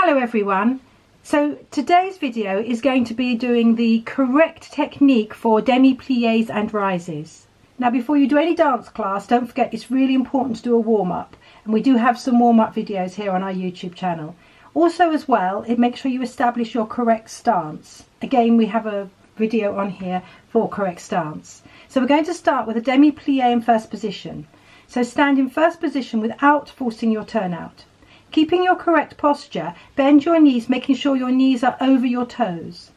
Hello everyone. So today's video is going to be doing the correct technique for Demi Plies and rises. Now before you do any dance class, don't forget it's really important to do a warm-up, and we do have some warm-up videos here on our YouTube channel. Also as well, make sure you establish your correct stance. Again, we have a video on here for correct stance. So we're going to start with a Demi Plie in first position. So stand in first position without forcing your turnout. Keeping your correct posture, bend your knees, making sure your knees are over your toes.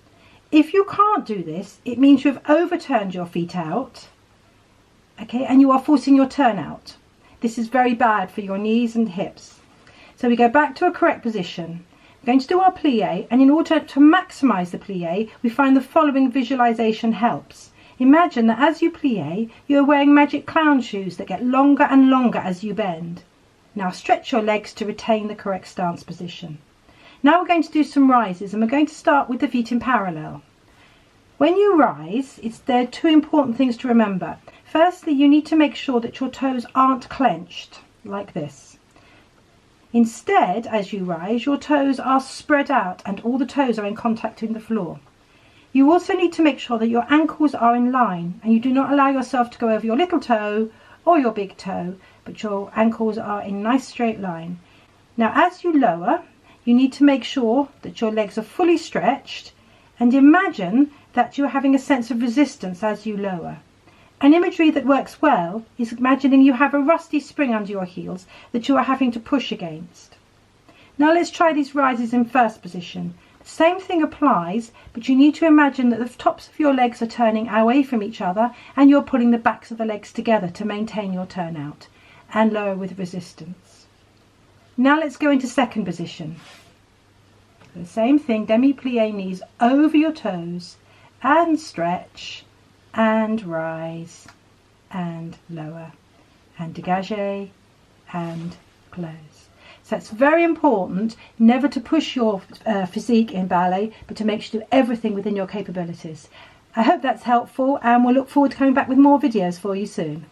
If you can't do this, it means you've overturned your feet out, okay, and you are forcing your turnout. This is very bad for your knees and hips. So we go back to a correct position. We're going to do our plie, and in order to maximize the plie, we find the following visualization helps. Imagine that as you plie, you are wearing magic clown shoes that get longer and longer as you bend. Now stretch your legs to retain the correct stance position. Now we're going to do some rises, and we're going to start with the feet in parallel. When you rise, there are two important things to remember. Firstly, you need to make sure that your toes aren't clenched, like this. Instead, as you rise, your toes are spread out and all the toes are in contact with the floor. You also need to make sure that your ankles are in line and you do not allow yourself to go over your little toe or your big toe, but your ankles are in a nice straight line. Now as you lower, you need to make sure that your legs are fully stretched, and imagine that you're having a sense of resistance as you lower. An imagery that works well is imagining you have a rusty spring under your heels that you are having to push against. Now let's try these rises in first position. The same thing applies, but you need to imagine that the tops of your legs are turning away from each other and you're pulling the backs of the legs together to maintain your turnout and lower with resistance. Now let's go into second position. The same thing, Demi Plie, knees over your toes and stretch and rise and lower and dégage and close. So it's very important never to push your physique in ballet, but to make sure you do everything within your capabilities. I hope that's helpful, and we'll look forward to coming back with more videos for you soon.